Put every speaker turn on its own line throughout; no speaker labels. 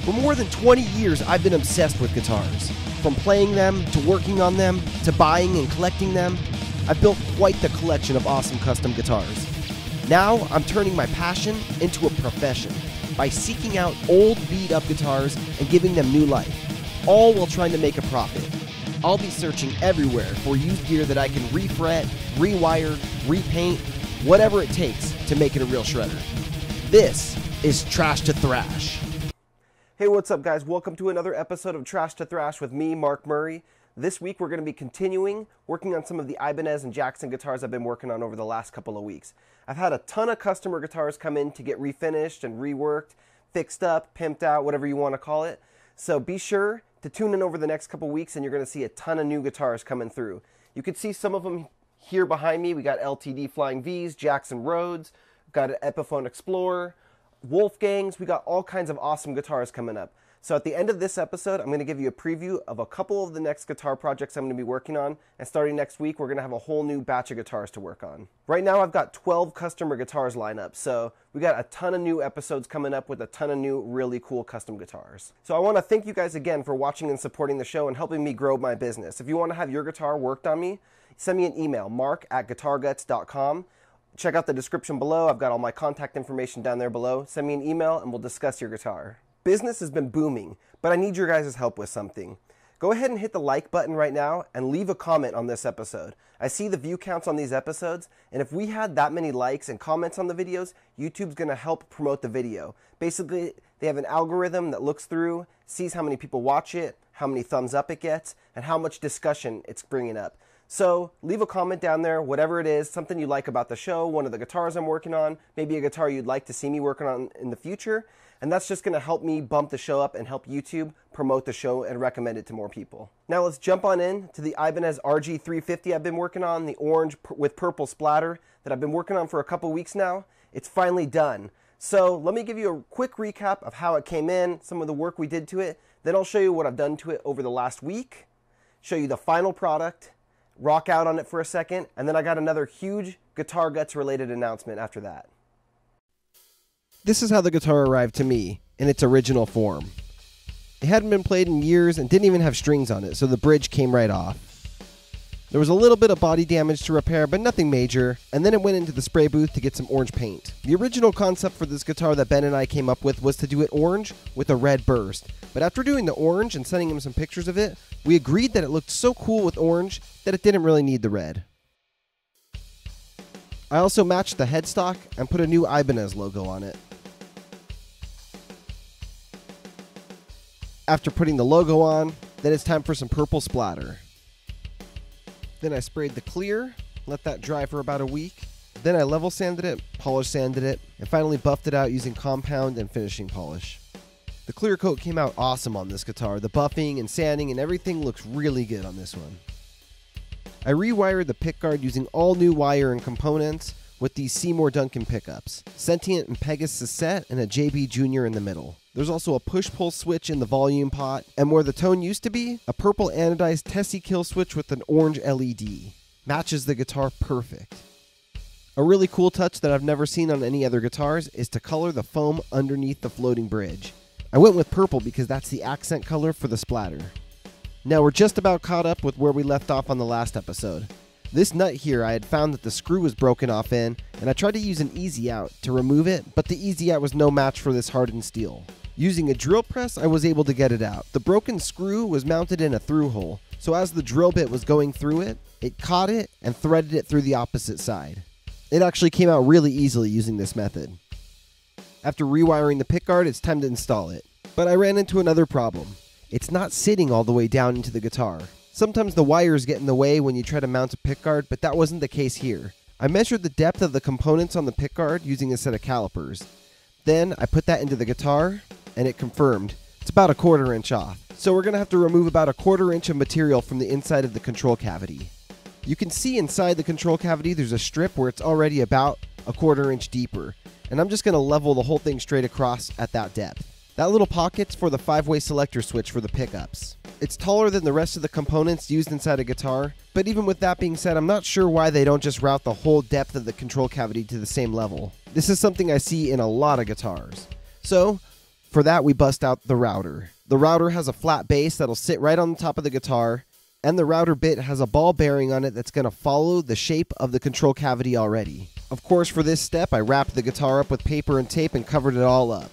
For more than 20 years, I've been obsessed with guitars. From playing them, to working on them, to buying and collecting them, I've built quite the collection of awesome custom guitars. Now, I'm turning my passion into a profession by seeking out old, beat-up guitars and giving them new life, all while trying to make a profit. I'll be searching everywhere for used gear that I can refret, rewire, repaint, whatever it takes to make it a real shredder. This is Trash to Thrash. Hey, what's up, guys? Welcome to another episode of Trash to Thrash with me, Mark Murray. This week, we're going to be continuing working on some of the Ibanez and Jackson guitars I've been working on over the last couple of weeks. I've had a ton of customer guitars come in to get refinished and reworked, fixed up, pimped out, whatever you want to call it. So be sure to tune in over the next couple weeks and you're going to see a ton of new guitars coming through. You can see some of them here behind me. We got LTD Flying Vs, Jackson Rhodes, got an Epiphone Explorer, Wolfgangs. We got all kinds of awesome guitars coming up. So at the end of this episode, I'm going to give you a preview of a couple of the next guitar projects I'm going to be working on. And starting next week, we're going to have a whole new batch of guitars to work on. Right now, I've got 12 customer guitars lined up. So we got a ton of new episodes coming up with a ton of new, really cool custom guitars. So I want to thank you guys again for watching and supporting the show and helping me grow my business. If you want to have your guitar worked on me, send me an email, mark@guitarguts.com. Check out the description below. I've got all my contact information down there below. Send me an email and we'll discuss your guitar. Business has been booming, but I need your guys' help with something. Go ahead and hit the like button right now and leave a comment on this episode. I see the view counts on these episodes, and if we had that many likes and comments on the videos, YouTube's going to help promote the video. Basically, they have an algorithm that looks through, sees how many people watch it, how many thumbs up it gets, and how much discussion it's bringing up. So leave a comment down there, whatever it is, something you like about the show, one of the guitars I'm working on, maybe a guitar you'd like to see me working on in the future. And that's just going to help me bump the show up and help YouTube promote the show and recommend it to more people. Now let's jump on in to the Ibanez RG350 I've been working on, the orange with purple splatter that I've been working on for a couple weeks now. It's finally done. So let me give you a quick recap of how it came in, some of the work we did to it. Then I'll show you what I've done to it over the last week, show you the final product, rock out on it for a second, and then I got another huge GuitarGuts related announcement after that. This is how the guitar arrived to me in its original form. It hadn't been played in years and didn't even have strings on it, so the bridge came right off. There was a little bit of body damage to repair, but nothing major, and then it went into the spray booth to get some orange paint. The original concept for this guitar that Ben and I came up with was to do it orange with a red burst, but after doing the orange and sending him some pictures of it, we agreed that it looked so cool with orange that it didn't really need the red. I also matched the headstock and put a new Ibanez logo on it. After putting the logo on, then it's time for some purple splatter. Then I sprayed the clear, let that dry for about a week. Then I level sanded it, polish sanded it, and finally buffed it out using compound and finishing polish. The clear coat came out awesome on this guitar. The buffing and sanding and everything looks really good on this one. I rewired the pickguard using all new wire and components with these Seymour Duncan pickups, Sentient and Pegasus set, and a JB Jr. in the middle. There's also a push-pull switch in the volume pot, and where the tone used to be, a purple anodized Tessie Killswitch with an orange LED. Matches the guitar perfect. A really cool touch that I've never seen on any other guitars is to color the foam underneath the floating bridge. I went with purple because that's the accent color for the splatter. Now we're just about caught up with where we left off on the last episode. This nut here, I had found that the screw was broken off in, and I tried to use an easy out to remove it, but the easy out was no match for this hardened steel. Using a drill press, I was able to get it out. The broken screw was mounted in a through hole, so as the drill bit was going through it, it caught it and threaded it through the opposite side. It actually came out really easily using this method. After rewiring the pickguard, it's time to install it. But I ran into another problem. It's not sitting all the way down into the guitar. Sometimes the wires get in the way when you try to mount a pickguard, but that wasn't the case here. I measured the depth of the components on the pickguard using a set of calipers. Then I put that into the guitar, and it confirmed. It's about a 1/4 inch off. So we're going to have to remove about a 1/4 inch of material from the inside of the control cavity. You can see inside the control cavity there's a strip where it's already about a 1/4 inch deeper, and I'm just going to level the whole thing straight across at that depth. That little pocket's for the 5-way selector switch for the pickups. It's taller than the rest of the components used inside a guitar, but even with that being said, I'm not sure why they don't just route the whole depth of the control cavity to the same level. This is something I see in a lot of guitars. So, For that, we bust out the router. The router has a flat base that'll sit right on the top of the guitar, and the router bit has a ball bearing on it that's going to follow the shape of the control cavity already. Of course, for this step, I wrapped the guitar up with paper and tape and covered it all up.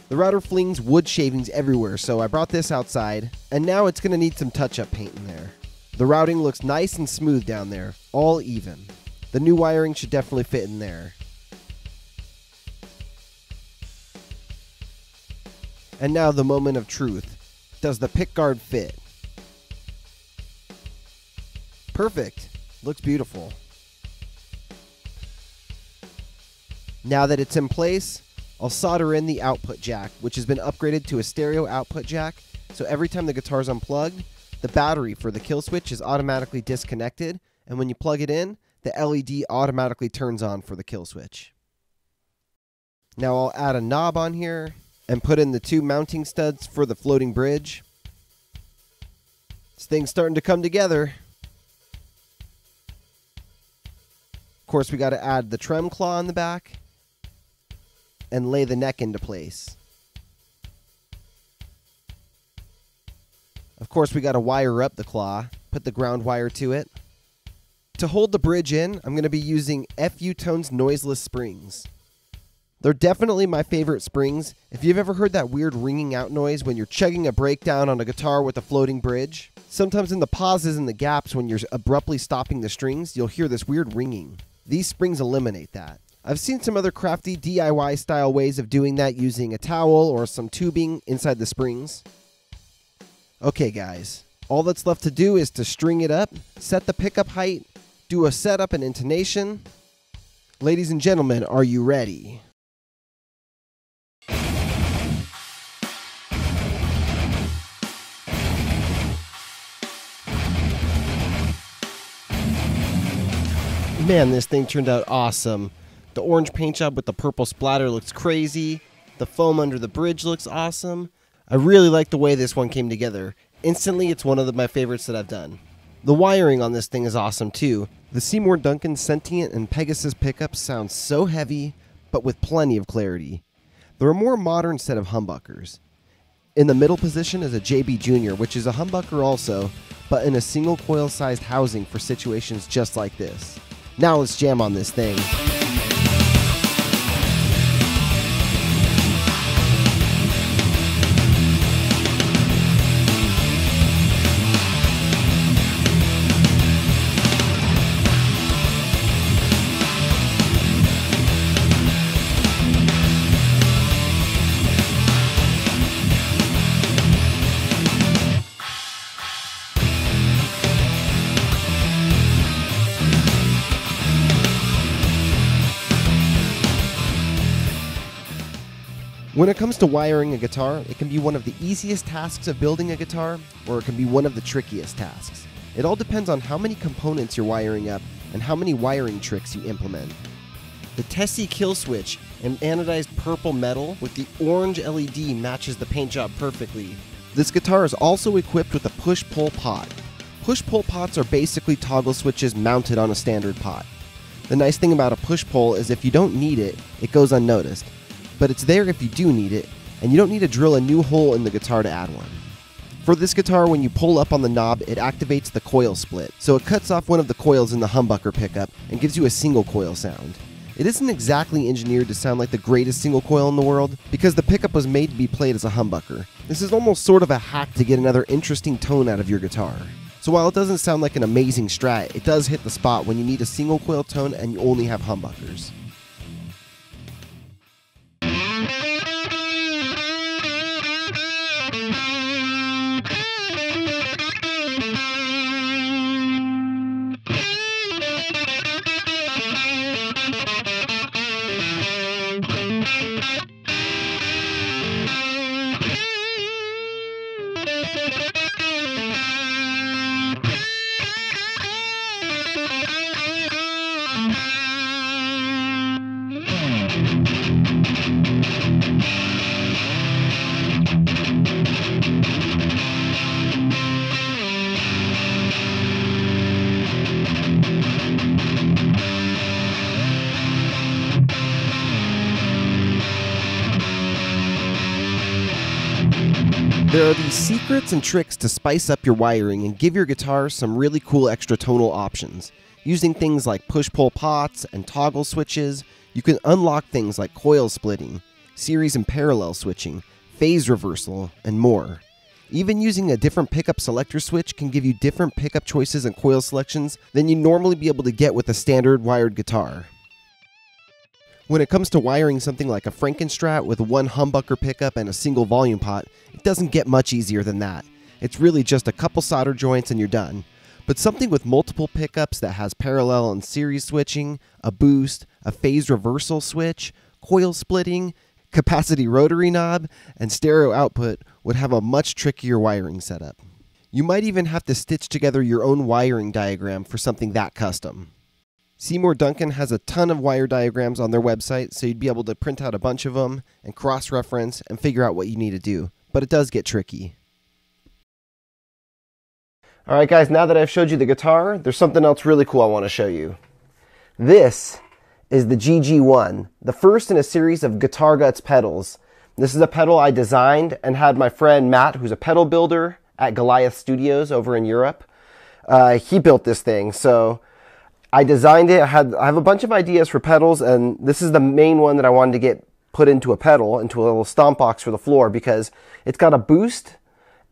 The router flings wood shavings everywhere, so I brought this outside, and now it's going to need some touch-up paint in there. The routing looks nice and smooth down there, all even. The new wiring should definitely fit in there. And now the moment of truth. Does the pickguard fit? Perfect. Looks beautiful. Now that it's in place, I'll solder in the output jack, which has been upgraded to a stereo output jack, so every time the guitar is unplugged, the battery for the Killswitch is automatically disconnected, and when you plug it in, the LED automatically turns on for the Killswitch. Now I'll add a knob on here, and put in the 2 mounting studs for the floating bridge. This thing's starting to come together. Of course, we got to add the trem claw on the back, and lay the neck into place. Of course, we got to wire up the claw, put the ground wire to it. To hold the bridge in, I'm going to be using FU Tones noiseless springs. They're definitely my favorite springs. If you've ever heard that weird ringing out noise when you're chugging a breakdown on a guitar with a floating bridge, sometimes in the pauses and the gaps when you're abruptly stopping the strings, you'll hear this weird ringing. These springs eliminate that. I've seen some other crafty DIY style ways of doing that using a towel or some tubing inside the springs. Okay guys, all that's left to do is to string it up, set the pickup height, do a setup and intonation. Ladies and gentlemen, are you ready? Man, this thing turned out awesome. The orange paint job with the purple splatter looks crazy. The foam under the bridge looks awesome. I really like the way this one came together. Instantly, it's one of my favorites that I've done. The wiring on this thing is awesome too. The Seymour Duncan Sentient and Pegasus pickups sound so heavy, but with plenty of clarity. They're a more modern set of humbuckers. In the middle position is a JB Jr., which is a humbucker also, but in a single coil sized housing for situations just like this. Now let's jam on this thing. When it comes to wiring a guitar, it can be one of the easiest tasks of building a guitar, or it can be one of the trickiest tasks. It all depends on how many components you're wiring up and how many wiring tricks you implement. The Tessie Killswitch in anodized purple metal with the orange LED matches the paint job perfectly. This guitar is also equipped with a push-pull pot. Push-pull pots are basically toggle switches mounted on a standard pot. The nice thing about a push-pull is if you don't need it, it goes unnoticed. But it's there if you do need it, and you don't need to drill a new hole in the guitar to add one. For this guitar, when you pull up on the knob, it activates the coil split, so it cuts off one of the coils in the humbucker pickup and gives you a single coil sound. It isn't exactly engineered to sound like the greatest single coil in the world, because the pickup was made to be played as a humbucker. This is almost sort of a hack to get another interesting tone out of your guitar. So while it doesn't sound like an amazing strat, it does hit the spot when you need a single coil tone and you only have humbuckers. There are these secrets and tricks to spice up your wiring and give your guitar some really cool extra tonal options. Using things like push-pull pots and toggle switches, you can unlock things like coil splitting, series and parallel switching, phase reversal, and more. Even using a different pickup selector switch can give you different pickup choices and coil selections than you'd normally be able to get with a standard wired guitar. When it comes to wiring something like a Frankenstrat with one humbucker pickup and a single volume pot, it doesn't get much easier than that. It's really just a couple solder joints and you're done. But something with multiple pickups that has parallel and series switching, a boost, a phase reversal switch, coil splitting, capacitive rotary knob, and stereo output would have a much trickier wiring setup. You might even have to stitch together your own wiring diagram for something that custom. Seymour Duncan has a ton of wire diagrams on their website, so you'd be able to print out a bunch of them and cross-reference and figure out what you need to do, but it does get tricky. Alright guys, now that I've showed you the guitar, there's something else really cool I want to show you. This is the GG1, the first in a series of GuitarGuts pedals. This is a pedal I designed and had my friend Matt, who's a pedal builder at Goliath Studios over in Europe. He built this thing, so I designed it. I have a bunch of ideas for pedals, and this is the main one that I wanted to get put into a pedal, into a little stomp box for the floor, because it's got a boost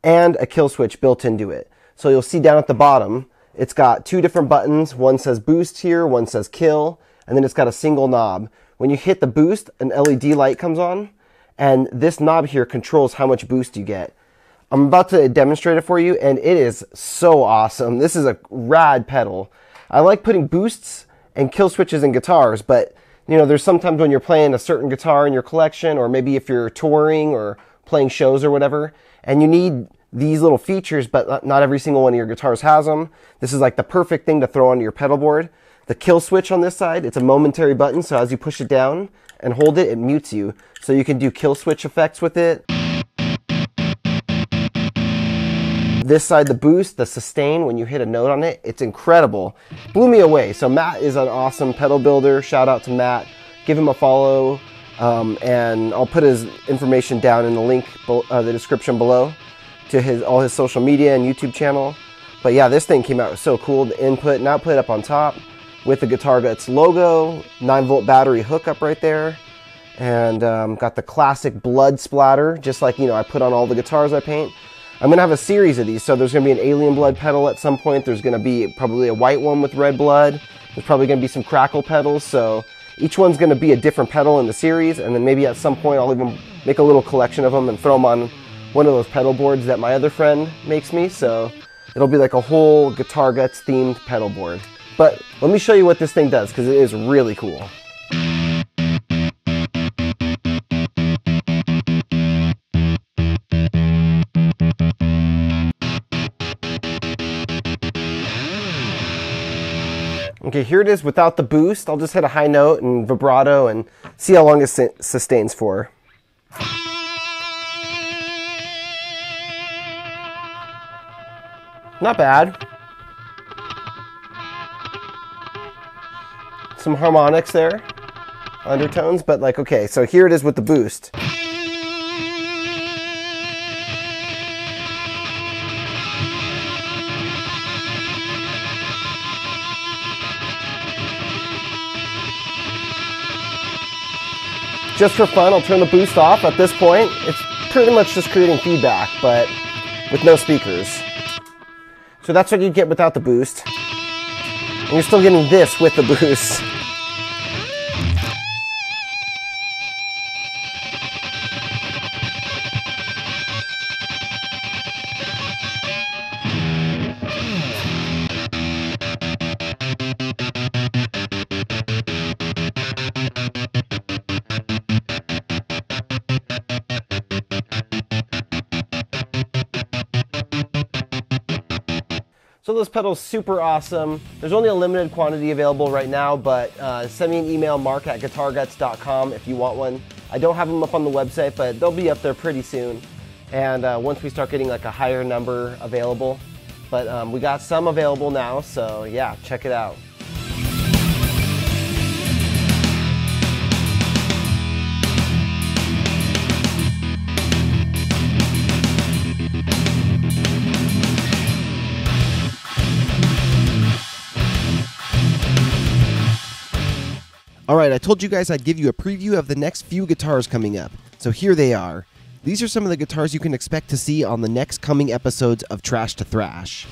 and a kill switch built into it. So you'll see down at the bottom, it's got two different buttons. One says boost here, one says kill, and then it's got a single knob. When you hit the boost, an LED light comes on, and this knob here controls how much boost you get. I'm about to demonstrate it for you, and it is so awesome. This is a rad pedal. I like putting boosts and kill switches in guitars, but you know, there's sometimes when you're playing a certain guitar in your collection, or maybe if you're touring or playing shows or whatever, and you need these little features, but not every single one of your guitars has them. This is like the perfect thing to throw onto your pedal board. The kill switch on this side, it's a momentary button, so as you push it down and hold it, it mutes you. So you can do kill switch effects with it. This side, the boost, the sustain, when you hit a note on it, it's incredible. Blew me away. So Matt is an awesome pedal builder. Shout out to Matt. Give him a follow, and I'll put his information down in the link, the description below, to all his social media and YouTube channel. But yeah, this thing came out so cool. The input and output up on top with the GuitarGuts logo, 9-volt battery hookup right there, and got the classic blood splatter, just like, you know, I put on all the guitars I paint. I'm going to have a series of these, so there's going to be an alien blood pedal at some point. There's going to be probably a white one with red blood. There's probably going to be some crackle pedals, so each one's going to be a different pedal in the series, and then maybe at some point I'll even make a little collection of them and throw them on one of those pedal boards that my other friend makes me, so it'll be like a whole GuitarGuts themed pedal board. But let me show you what this thing does, because it is really cool. Okay, here it is without the boost. I'll just hit a high note and vibrato and see how long it sustains for. Not bad. Some harmonics there, undertones, but like, okay, so here it is with the boost. Just for fun, I'll turn the boost off. At this point, it's pretty much just creating feedback, but with no speakers. So that's what you get without the boost. And you're still getting this with the boost. So this pedal's super awesome. There's only a limited quantity available right now, but send me an email, mark@guitarguts.com, if you want one. I don't have them up on the website, but they'll be up there pretty soon. And once we start getting like a higher number available. But we got some available now, so yeah, check it out. Alright, I told you guys I'd give you a preview of the next few guitars coming up, so here they are. These are some of the guitars you can expect to see on the next coming episodes of Trash to Thrash.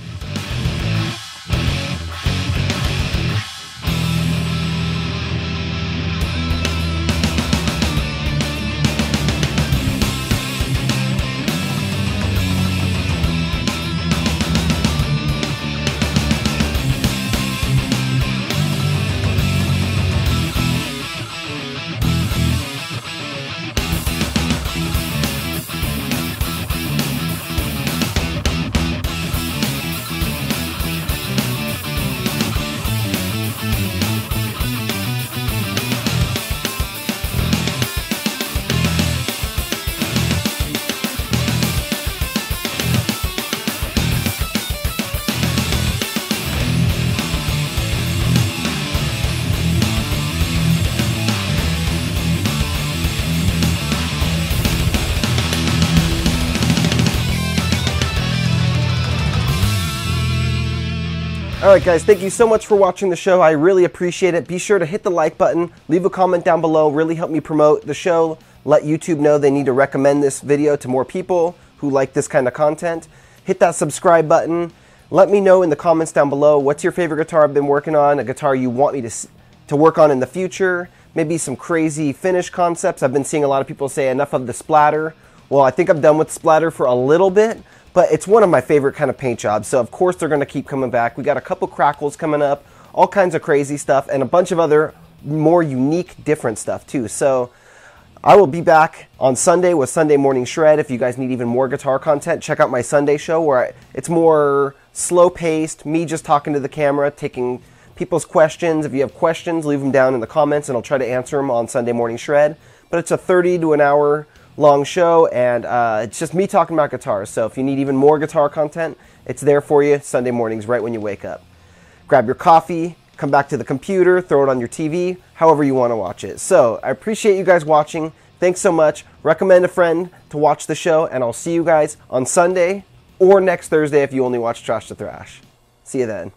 Alright guys, thank you so much for watching the show. I really appreciate it. Be sure to hit the like button, leave a comment down below, really help me promote the show, let YouTube know they need to recommend this video to more people who like this kind of content. Hit that subscribe button. Let me know in the comments down below what's your favorite guitar I've been working on, a guitar you want me to work on in the future, maybe some crazy finish concepts. I've been seeing a lot of people say enough of the splatter. Well, I think I'm done with splatter for a little bit, but it's one of my favorite kind of paint jobs, so of course they're going to keep coming back. We got a couple crackles coming up, all kinds of crazy stuff, and a bunch of other more unique, different stuff too. So I will be back on Sunday with Sunday Morning Shred. If you guys need even more guitar content, check out my Sunday show where it's more slow-paced, me just talking to the camera, taking people's questions. If you have questions, leave them down in the comments and I'll try to answer them on Sunday Morning Shred. But it's a 30 to an hour long show, and it's just me talking about guitars. So if you need even more guitar content, it's there for you Sunday mornings right when you wake up. Grab your coffee, come back to the computer, throw it on your TV, however you want to watch it. So I appreciate you guys watching. Thanks so much. Recommend a friend to watch the show, and I'll see you guys on Sunday or next Thursday if you only watch Trash to Thrash. See you then.